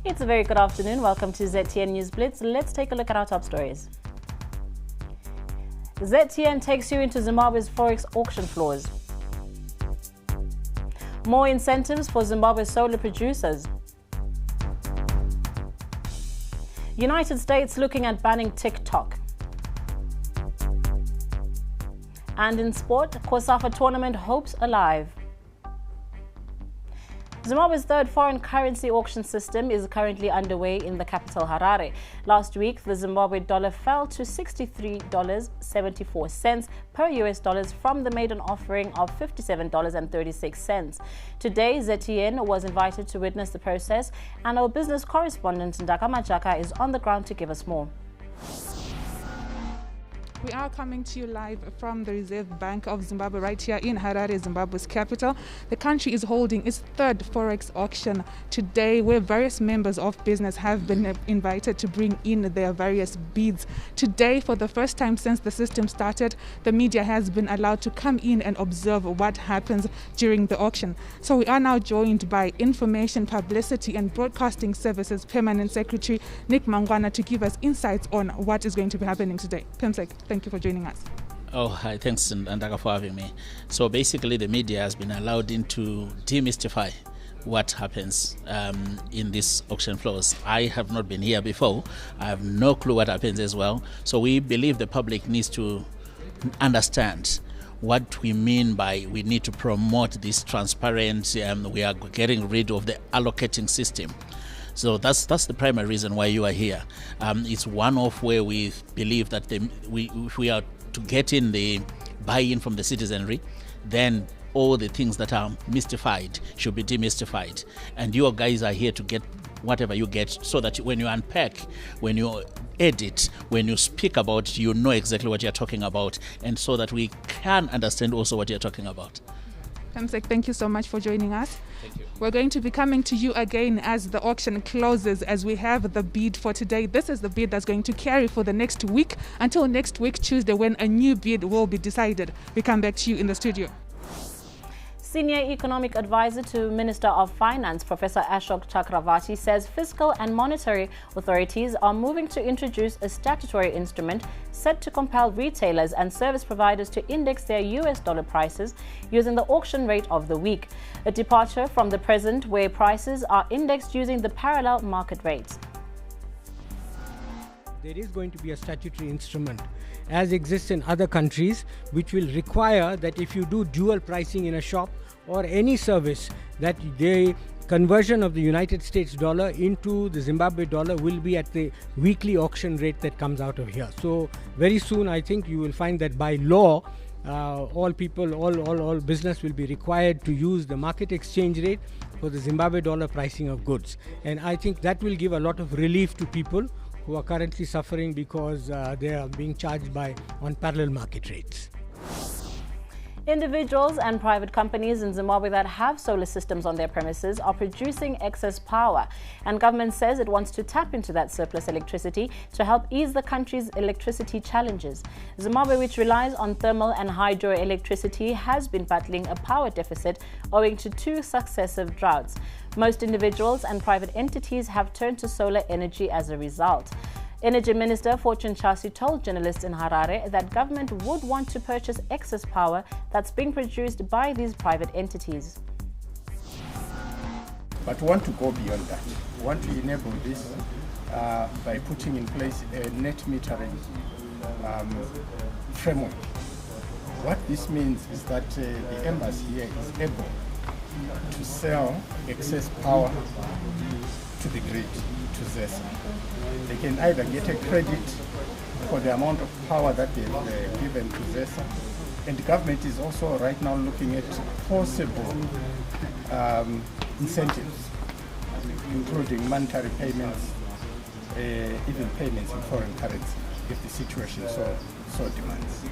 It's a very good afternoon. Welcome to ZTN News Blitz. Let's take a look at our top stories. ZTN takes you into Zimbabwe's Forex auction floors. More incentives for Zimbabwe's solar producers. United States looking at banning TikTok. And in sport, COSAFA tournament hopes alive. Zimbabwe's third foreign currency auction system is currently underway in the capital Harare. Last week, the Zimbabwe dollar fell to $63.74 per US dollars from the maiden offering of $57.36. Today, ZTN was invited to witness the process, and our business correspondent Ndaka Majaka is on the ground to give us more. We are coming to you live from the Reserve Bank of Zimbabwe right here in Harare, Zimbabwe's capital. The country is holding its third Forex auction today, where various members of business have been invited to bring in their various bids. Today, for the first time since the system started, the media has been allowed to come in and observe what happens during the auction. So we are now joined by Information, Publicity and Broadcasting Services Permanent Secretary Nick Mangwana to give us insights on what is going to be happening today. Pemsek, thank you for joining us. Oh, hi, thanks, Ndaka, for having me. So basically, the media has been allowed in to demystify what happens in these auction floors. I have not been here before. I have no clue what happens as well. So we believe the public needs to understand what we mean by we need to promote this transparent, we are getting rid of the allocating system. So that's the primary reason why you are here. It's one of where we believe that if we are to get in the buy-in from the citizenry, then all the things that are mystified should be demystified. And you guys are here to get whatever you get, so that when you unpack, when you edit, when you speak about, you know exactly what you're talking about, and so that we can understand also what you're talking about. Pemsek, thank you so much for joining us. Thank you. We're going to be coming to you again as the auction closes, as we have the bid for today. This is the bid that's going to carry for the next week until next week, Tuesday, when a new bid will be decided. We come back to you in the studio. Senior Economic Advisor to Minister of Finance, Professor Ashok Chakravarti, says fiscal and monetary authorities are moving to introduce a statutory instrument set to compel retailers and service providers to index their US dollar prices using the auction rate of the week, a departure from the present where prices are indexed using the parallel market rates. There is going to be a statutory instrument, as exists in other countries, which will require that if you do dual pricing in a shop or any service, that the conversion of the United States dollar into the Zimbabwe dollar will be at the weekly auction rate that comes out of here. So very soon, I think you will find that by law, all business will be required to use the market exchange rate for the Zimbabwe dollar pricing of goods. And I think that will give a lot of relief to people who are currently suffering because they are being charged on parallel market rates. Individuals and private companies in Zimbabwe that have solar systems on their premises are producing excess power, and government says it wants to tap into that surplus electricity to help ease the country's electricity challenges. Zimbabwe, which relies on thermal and hydroelectricity, has been battling a power deficit owing to 2 successive droughts. Most individuals and private entities have turned to solar energy as a result. Energy Minister Fortune Chasi told journalists in Harare that government would want to purchase excess power that's being produced by these private entities. But we want to go beyond that. We want to enable this by putting in place a net metering framework. What this means is that the embassy here is able to sell excess power to the grid, to ZESA. They can either get a credit for the amount of power that they've given to ZESA, and the government is also right now looking at possible incentives, including monetary payments, even payments in foreign currency, if the situation so demands.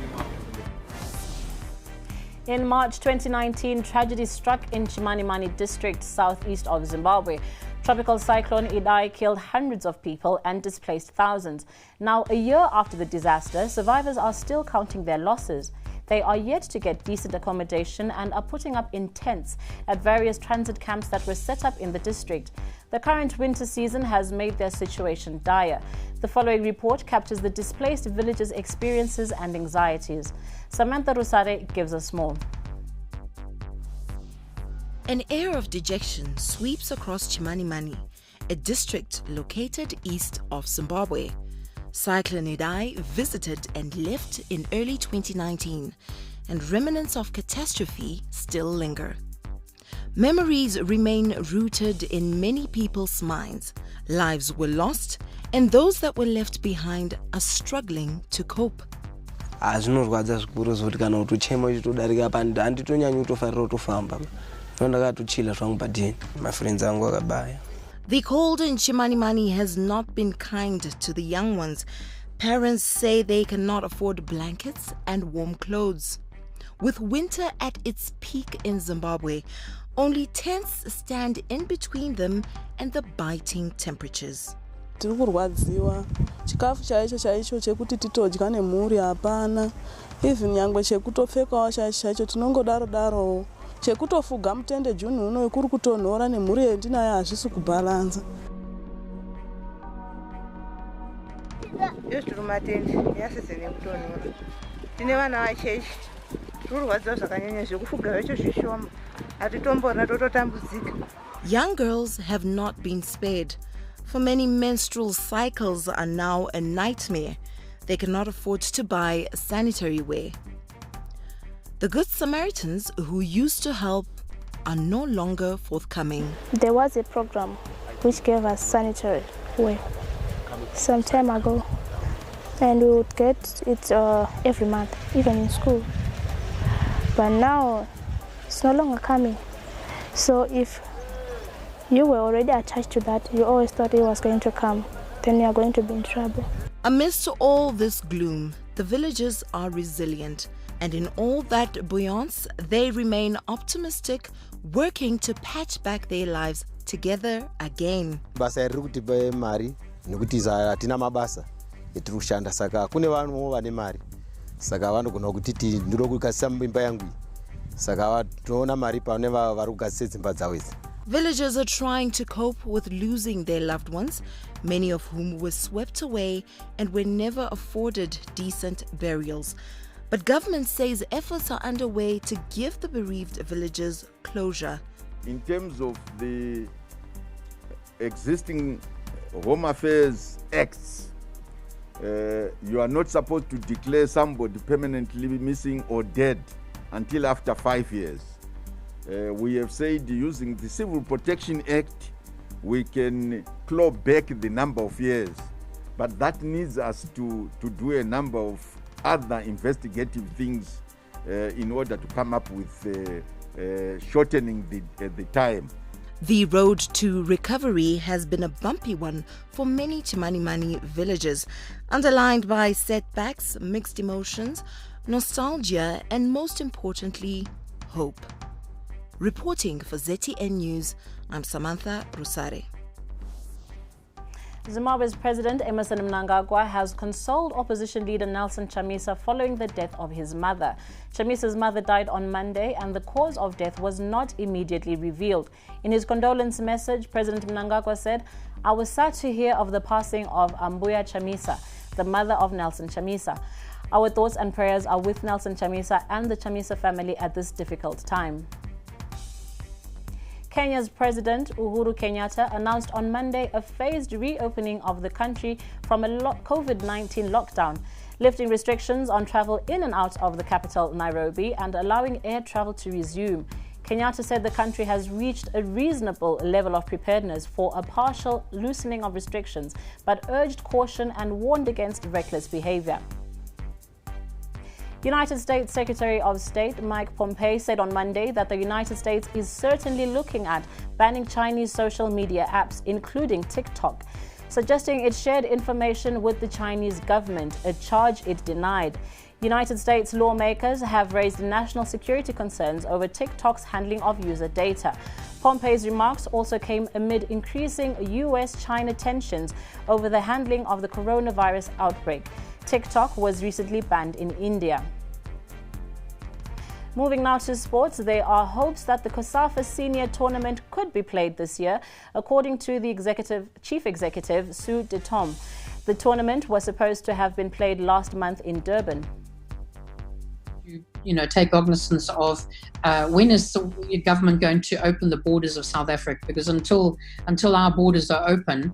In March 2019, tragedy struck in Chimanimani district, southeast of Zimbabwe. Tropical Cyclone Idai killed hundreds of people and displaced thousands. Now, a year after the disaster, survivors are still counting their losses. They are yet to get decent accommodation and are putting up in tents at various transit camps that were set up in the district. The current winter season has made their situation dire. The following report captures the displaced villagers' experiences and anxieties. Samantha Rusare gives us more. An air of dejection sweeps across Chimanimani, a district located east of Zimbabwe. Cyclone Idai visited and left in early 2019, and remnants of catastrophe still linger. Memories remain rooted in many people's minds. Lives were lost, and those that were left behind are struggling to cope. Zvinorwadza zvikuru zvokuti kana kuti chemo chitodarika pandi handitonyanya kutofarira kutofamba ndakatochila zvangu padini mafriends angu akabaya. The cold in Chimanimani has not been kind to the young ones. Parents say they cannot afford blankets and warm clothes. With winter at its peak in Zimbabwe, only tents stand in between them and the biting temperatures. Tiri kurwadziwa chikafu chaicho chaicho chekuti titodya nemhuri hapana, even nyangwe chekutopfekawo chaicho tinongodaro daro, chekutofuga mutende Juni uno kuri kutonhora nemhuri yendinayo hazvisi kubalanza. Tiri matende yasese nekutonhora, tine vana vachechi, tiri kurwadziwa zvakanyanya zvekufuga vacho zvishoma, hatitomborina tototambudzika. Young girls have not been spared. For many, menstrual cycles are now a nightmare. They cannot afford to buy sanitary wear. The Good Samaritans who used to help are no longer forthcoming. There was a program which gave us sanitary wear some time ago, and we would get it every month, even in school. But now it's no longer coming. So if you were already attached to that, you always thought it was going to come, then you are going to be in trouble. Amidst all this gloom, the villagers are resilient, and in all that buoyance, they remain optimistic, working to patch back their lives together again. Basa riri kutipa mari nekuti hatina mabasa etiri kushanda, saka kune vanhu vane mari, saka vanogona kuti ndiri kugadzisa imba yangu, saka tinoona mari pane vari kugadzisa dzimba dzavo idzi. Villagers are trying to cope with losing their loved ones, many of whom were swept away and were never afforded decent burials. But government says efforts are underway to give the bereaved villagers closure. In terms of the existing Home Affairs Acts, you are not supposed to declare somebody permanently missing or dead until after 5 years. We have said using the Civil Protection Act, we can claw back the number of years, but that needs us to do a number of other investigative things in order to come up with shortening the time. The road to recovery has been a bumpy one for many Chimanimani villagers, underlined by setbacks, mixed emotions, nostalgia, and most importantly, hope. Reporting for ZTN News, I'm Samantha Rusare. Zimbabwe's President Emmerson Mnangagwa has consoled opposition leader Nelson Chamisa following the death of his mother. Chamisa's mother died on Monday and the cause of death was not immediately revealed. In his condolence message, President Mnangagwa said, "I was sad to hear of the passing of Ambuya Chamisa, the mother of Nelson Chamisa. Our thoughts and prayers are with Nelson Chamisa and the Chamisa family at this difficult time." Kenya's President Uhuru Kenyatta announced on Monday a phased reopening of the country from a COVID-19 lockdown, lifting restrictions on travel in and out of the capital, Nairobi, and allowing air travel to resume. Kenyatta said the country has reached a reasonable level of preparedness for a partial loosening of restrictions, but urged caution and warned against reckless behavior. United States Secretary of State Mike Pompeo said on Monday that the United States is certainly looking at banning Chinese social media apps, including TikTok, suggesting it shared information with the Chinese government, a charge it denied. United States lawmakers have raised national security concerns over TikTok's handling of user data. Pompeo's remarks also came amid increasing US-China tensions over the handling of the coronavirus outbreak. TikTok was recently banned in India. Moving now to sports, there are hopes that the COSAFA Senior Tournament could be played this year, according to the Chief Executive, Sue de Tom. The tournament was supposed to have been played last month in Durban. Take cognizance of when is the government going to open the borders of South Africa, because until our borders are open,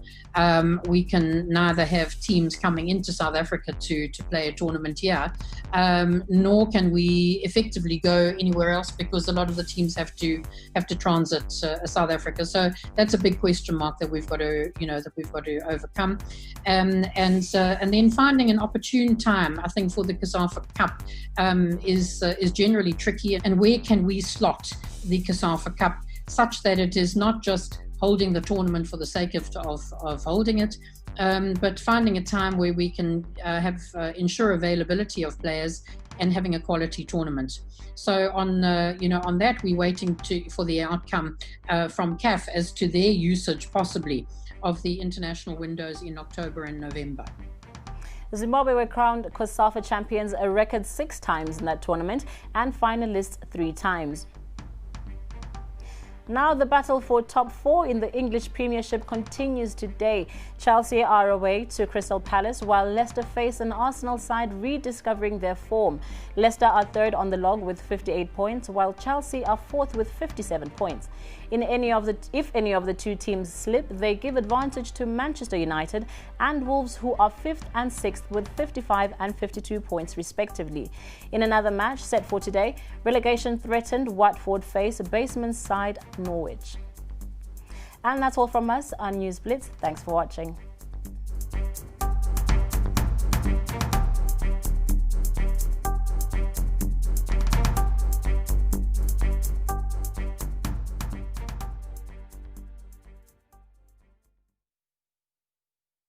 we can neither have teams coming into South Africa to play a tournament here, nor can we effectively go anywhere else, because a lot of the teams have to transit South Africa. So that's a big question mark that we've got to overcome, and then finding an opportune time, I think, for the COSAFA Cup is generally tricky. And where can we slot the COSAFA Cup such that it is not just holding the tournament for the sake of holding it, but finding a time where we can ensure availability of players and having a quality tournament. So on that, we're waiting for the outcome from CAF as to their usage possibly of the international windows in October and November. Zimbabwe were crowned COSAFA champions a record 6 times in that tournament and finalists 3 times. Now the battle for top 4 in the English Premiership continues today. Chelsea are away to Crystal Palace, while Leicester face an Arsenal side rediscovering their form. Leicester are 3rd on the log with 58 points, while Chelsea are 4th with 57 points. If any of the 2 teams slip, they give advantage to Manchester United and Wolves, who are 5th and 6th with 55 and 52 points respectively. In another match set for today, relegation threatened Watford face basement side Norwich. And that's all from us on News Blitz. Thanks for watching.